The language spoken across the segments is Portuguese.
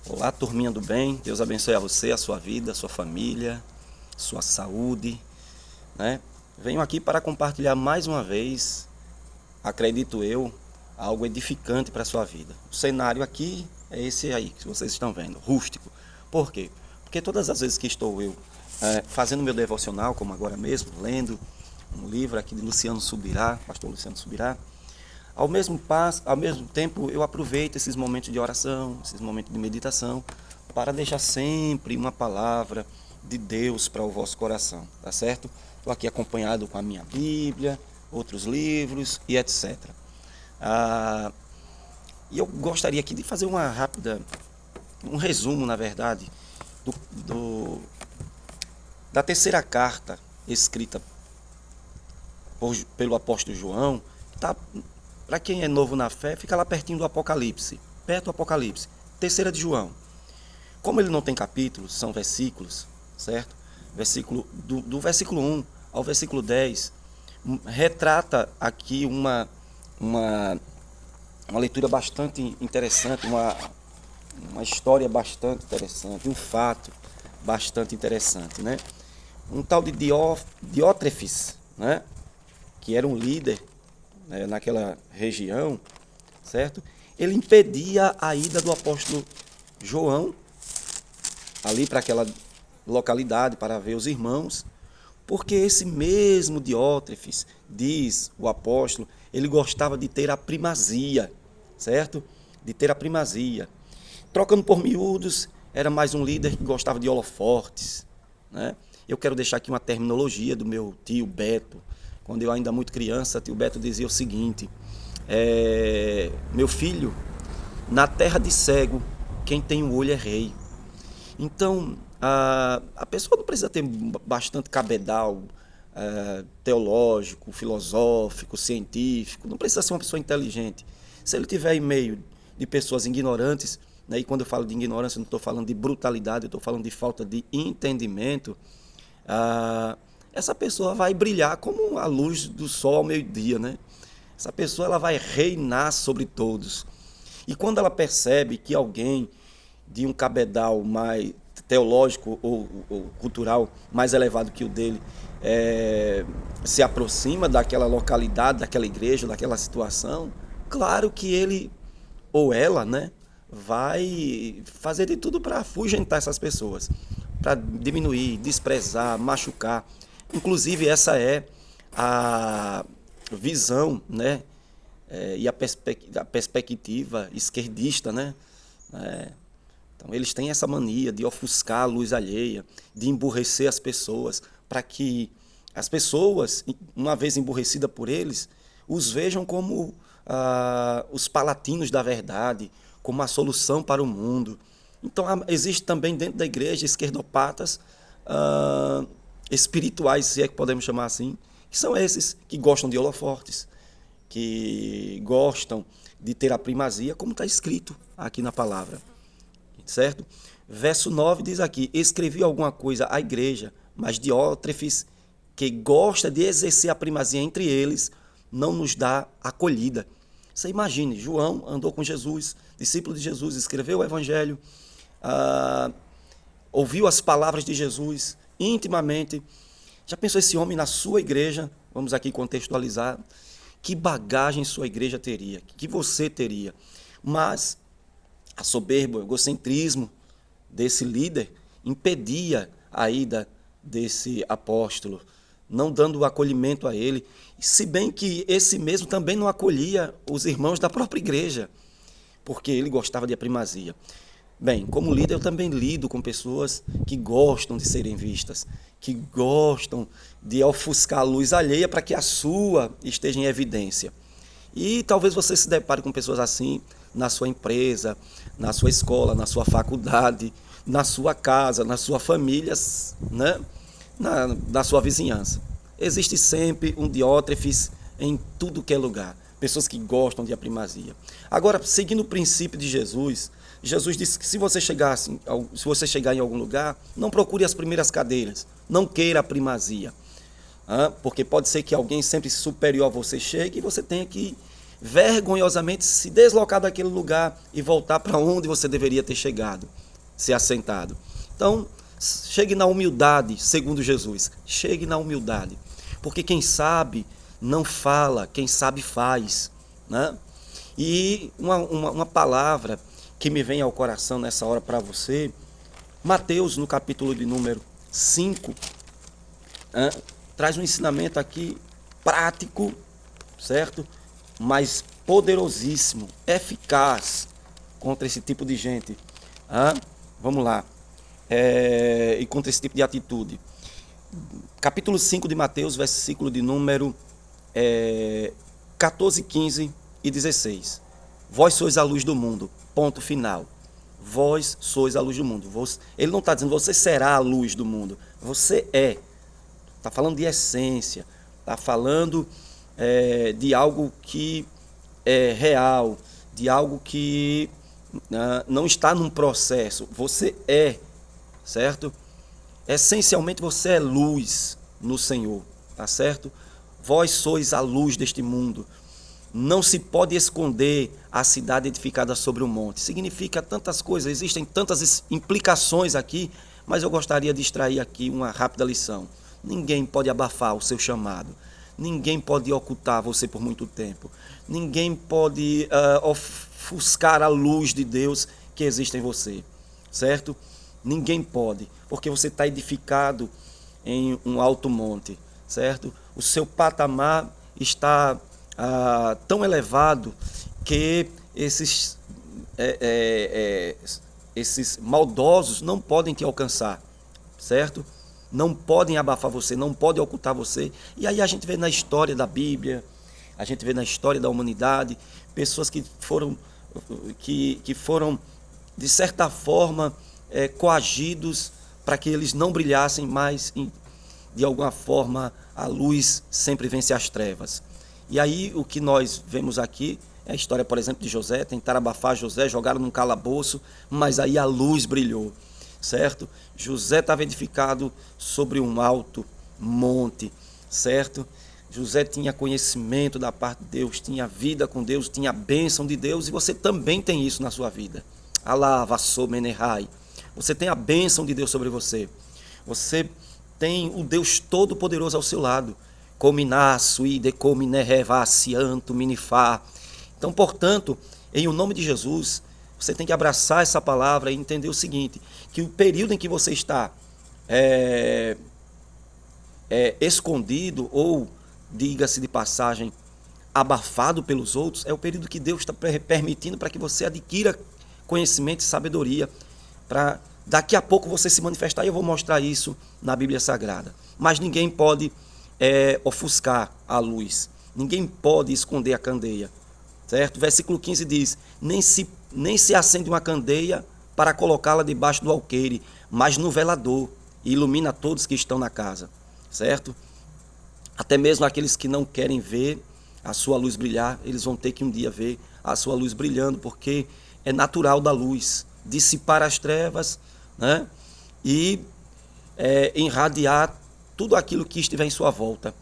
Olá, turminha do bem. Deus abençoe a você, a sua vida, a sua família, sua saúde, né? Venho aqui para compartilhar mais uma vez, acredito eu, algo edificante para a sua vida. O cenário aqui é esse aí que vocês estão vendo, rústico. Por quê? Porque todas as vezes que estou eu fazendo meu devocional, como agora mesmo, lendo um livro aqui de Luciano Subirá, pastor Luciano Subirá, ao mesmo tempo eu aproveito esses momentos de oração, esses momentos de meditação, para deixar sempre uma palavra de Deus para o vosso coração, tá certo? Estou aqui acompanhado com a minha Bíblia, outros livros e etc. E eu gostaria aqui de fazer um resumo, na verdade, da terceira carta escrita pelo apóstolo João, que está, para quem é novo na fé, fica lá pertinho do Apocalipse, perto do Apocalipse, terceira de João. Como ele não tem capítulos, são versículos, certo? Do versículo 1 ao versículo 10, retrata aqui uma leitura bastante interessante, uma história bastante interessante, um fato bastante interessante, né? Um tal de Diótrefes, né? Que era um líder, né, naquela região, certo? Ele impedia a ida do apóstolo João ali para aquela localidade para ver os irmãos, porque esse mesmo Diótrefes, diz o apóstolo, ele gostava de ter a primazia, certo? De ter a primazia. Trocando por miúdos, era mais um líder que gostava de holofortes, né? Eu quero deixar aqui uma terminologia do meu tio Beto. Quando eu ainda muito criança, tio Beto dizia o seguinte: meu filho, na terra de cego, quem tem o olho é rei. Então, a pessoa não precisa ter bastante cabedal teológico, filosófico, científico, não precisa ser uma pessoa inteligente. Se ele tiver em meio de pessoas ignorantes, né, e quando eu falo de ignorância, eu não estou falando de brutalidade, eu estou falando de falta de entendimento, essa pessoa vai brilhar como a luz do sol ao meio-dia, né? Essa pessoa ela vai reinar sobre todos. E quando ela percebe que alguém de um cabedal mais teológico ou cultural mais elevado que o dele se aproxima daquela localidade, daquela igreja, daquela situação, claro que ele ou ela, né, vai fazer de tudo para afugentar essas pessoas, para diminuir, desprezar, machucar. Inclusive essa é a visão, né, e a perspectiva esquerdista, né? Então eles têm essa mania de ofuscar a luz alheia, de emburrecer as pessoas, para que as pessoas, uma vez emburrecidas por eles, os vejam como os palatinos da verdade, como a solução para o mundo. Então existe também dentro da igreja esquerdopatas espirituais, se é que podemos chamar assim, que são esses que gostam de holofortes, que gostam de ter a primazia, como está escrito aqui na palavra, certo? Verso 9 diz aqui: escrevi alguma coisa à igreja, mas Diótrefes, que gosta de exercer a primazia entre eles, não nos dá acolhida. Você imagine, João andou com Jesus, discípulo de Jesus, escreveu o evangelho, ouviu as palavras de Jesus intimamente. Já pensou esse homem na sua igreja? Vamos aqui contextualizar. Que bagagem sua igreja teria? Que você teria? Mas a soberba, o egocentrismo desse líder impedia a ida desse apóstolo, não dando o acolhimento a ele, se bem que esse mesmo também não acolhia os irmãos da própria igreja, porque ele gostava de primazia. Bem, como líder eu também lido com pessoas que gostam de serem vistas, que gostam de ofuscar a luz alheia para que a sua esteja em evidência. E talvez você se depare com pessoas assim na sua empresa, na sua escola, na sua faculdade, na sua casa, na sua família, né? na sua vizinhança. Existe sempre um Diótrefes em tudo que é lugar. Pessoas que gostam de primazia. Agora, seguindo o princípio de Jesus, Jesus disse que se você chegar em algum lugar, não procure as primeiras cadeiras, não queira a primazia. Porque pode ser que alguém sempre superior a você chegue e você tenha que vergonhosamente se deslocar daquele lugar e voltar para onde você deveria ter chegado, se assentado. Então, chegue na humildade, segundo Jesus. Chegue na humildade. Porque quem sabe não fala, quem sabe faz, né? E uma palavra que me vem ao coração nessa hora para você, Mateus, no capítulo de número 5, traz um ensinamento aqui prático, certo? Mas poderosíssimo, eficaz contra esse tipo de gente. Vamos lá. E contra esse tipo de atitude. Capítulo 5 de Mateus, versículo de número 14, 15 e 16. Vós sois a luz do mundo. Ponto final. Vós sois a luz do mundo. Ele não está dizendo você será a luz do mundo. Você é. Está falando de essência. Está falando de algo que é real. De algo que não está num processo. Você é. Certo? Essencialmente você é luz no Senhor. Tá certo? Vós sois a luz deste mundo. Não se pode esconder a cidade edificada sobre o monte. Significa tantas coisas, existem tantas implicações aqui, mas eu gostaria de extrair aqui uma rápida lição. Ninguém pode abafar o seu chamado. Ninguém pode ocultar você por muito tempo. Ninguém pode ofuscar a luz de Deus que existe em você. Certo? Ninguém pode, porque você está edificado em um alto monte. Certo? O seu patamar está tão elevado que esses maldosos não podem te alcançar, certo? Não podem abafar você, não podem ocultar você. E aí a gente vê na história da Bíblia, a gente vê na história da humanidade, pessoas que foram de certa forma coagidos para que eles não brilhassem, mas de alguma forma a luz sempre vence as trevas. E aí o que nós vemos aqui é a história, por exemplo, de José. Tentaram abafar José, jogaram num calabouço, mas aí a luz brilhou, certo? José estava edificado sobre um alto monte, certo? José tinha conhecimento da parte de Deus, tinha vida com Deus, tinha a bênção de Deus, e você também tem isso na sua vida. Alá, vassou, menerrai. Você tem a bênção de Deus sobre você. Você tem o Deus Todo-Poderoso ao seu lado. Então, portanto, em o nome de Jesus, você tem que abraçar essa palavra e entender o seguinte, que o período em que você está escondido ou, diga-se de passagem, abafado pelos outros, é o período que Deus está permitindo para que você adquira conhecimento e sabedoria, para daqui a pouco você se manifestar, e eu vou mostrar isso na Bíblia Sagrada. Mas ninguém pode ofuscar a luz, ninguém pode esconder a candeia, certo? Versículo 15 diz, nem se acende uma candeia para colocá-la debaixo do alqueire, mas no velador, e ilumina todos que estão na casa, certo? Até mesmo aqueles que não querem ver a sua luz brilhar, eles vão ter que um dia ver a sua luz brilhando, porque é natural da luz dissipar as trevas, né? E irradiar tudo aquilo que estiver em sua volta.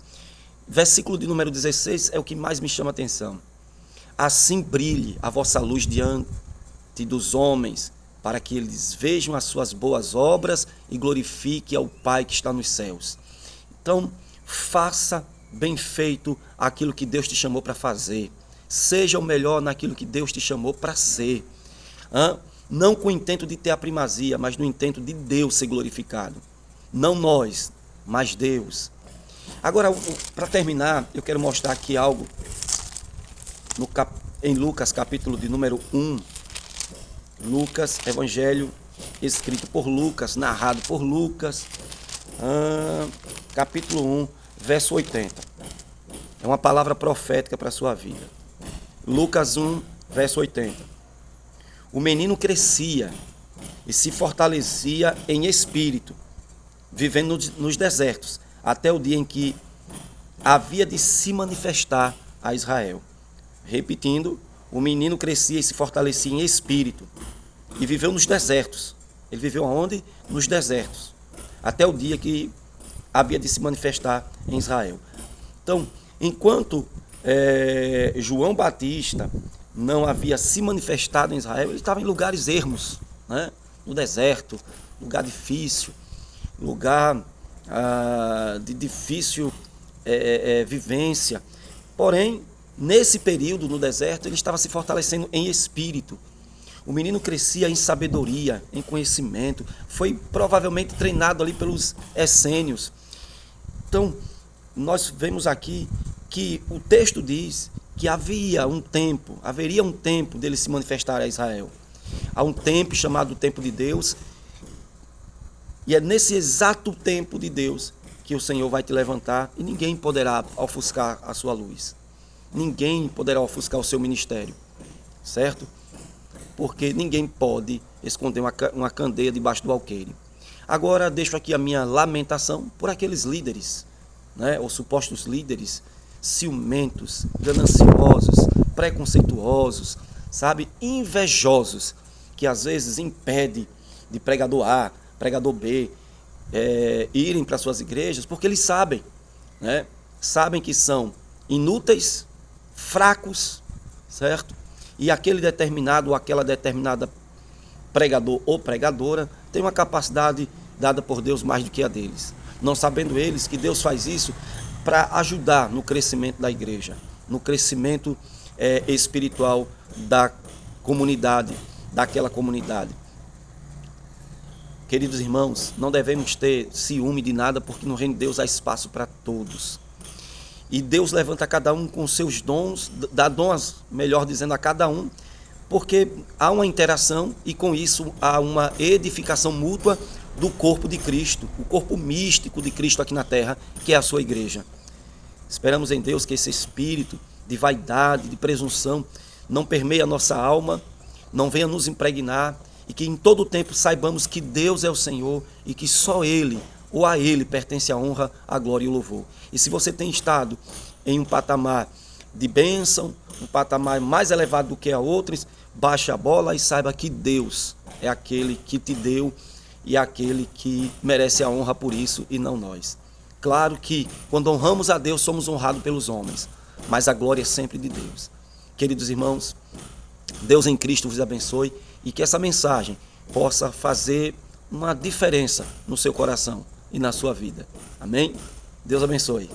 Versículo de número 16 é o que mais me chama a atenção. Assim brilhe a vossa luz diante dos homens, para que eles vejam as suas boas obras e glorifiquem ao Pai que está nos céus. Então, faça bem feito aquilo que Deus te chamou para fazer. Seja o melhor naquilo que Deus te chamou para ser. Não com o intento de ter a primazia, mas no intento de Deus ser glorificado. Não nós, mas Deus. Agora, para terminar, eu quero mostrar aqui algo em Lucas, capítulo de número 1. Lucas, evangelho escrito por Lucas, narrado por Lucas, capítulo 1, verso 80. É uma palavra profética para a sua vida. Lucas 1, verso 80. O menino crescia e se fortalecia em espírito, vivendo nos desertos, até o dia em que havia de se manifestar a Israel. Repetindo, o menino crescia e se fortalecia em espírito, e viveu nos desertos. Ele viveu aonde? Nos desertos, até o dia que havia de se manifestar em Israel. Então, enquanto João Batista não havia se manifestado em Israel, ele estava em lugares ermos, né? No deserto, lugar difícil, lugar de difícil vivência. Porém, nesse período no deserto, ele estava se fortalecendo em espírito. O menino crescia em sabedoria, em conhecimento, foi provavelmente treinado ali pelos essênios. Então, nós vemos aqui que o texto diz que haveria um tempo dele se manifestar a Israel. Há um tempo chamado tempo de Deus, e é nesse exato tempo de Deus que o Senhor vai te levantar e ninguém poderá ofuscar a sua luz. Ninguém poderá ofuscar o seu ministério, certo? Porque ninguém pode esconder uma candeia debaixo do alqueire. Agora deixo aqui a minha lamentação por aqueles líderes, né, ou supostos líderes, ciumentos, gananciosos, preconceituosos, sabe, invejosos, que às vezes impedem de pregador A, pregador B, irem para suas igrejas, porque eles sabem, né, sabem que são inúteis, fracos, certo? E aquele determinado ou aquela determinada pregador ou pregadora tem uma capacidade dada por Deus mais do que a deles. Não sabendo eles que Deus faz isso para ajudar no crescimento da igreja, no crescimento espiritual da comunidade, daquela comunidade. Queridos irmãos, não devemos ter ciúme de nada, porque no reino de Deus há espaço para todos. E Deus levanta cada um com seus dons, dá dons, melhor dizendo, a cada um, porque há uma interação e com isso há uma edificação mútua do corpo de Cristo, o corpo místico de Cristo aqui na terra, que é a sua igreja. Esperamos em Deus que esse espírito de vaidade, de presunção, não permeie a nossa alma, não venha nos impregnar, e que em todo o tempo saibamos que Deus é o Senhor e que só Ele, ou a Ele, pertence a honra, a glória e o louvor. E se você tem estado em um patamar de bênção, um patamar mais elevado do que a outros, baixe a bola e saiba que Deus é aquele que te deu e é aquele que merece a honra por isso e não nós. Claro que quando honramos a Deus, somos honrados pelos homens, mas a glória é sempre de Deus. Queridos irmãos, Deus em Cristo vos abençoe e que essa mensagem possa fazer uma diferença no seu coração e na sua vida. Amém? Deus abençoe.